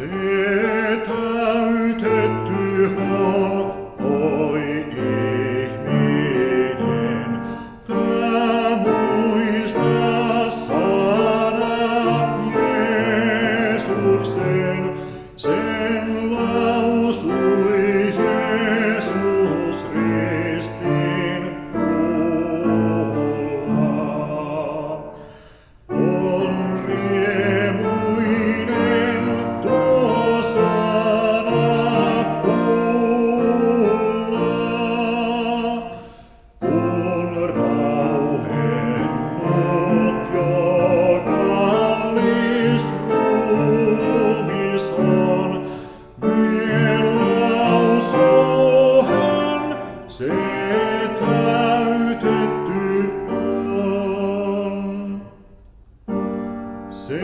Se täytetty on, oi ihminen, tää muista sana Jeesuksen, sen lausui Jeesus ristin puolella. On riemuinen tuo sana kuulla, kun rauhennut jo kallis ruumis on, vien lausuu hän, se täytetty on. Se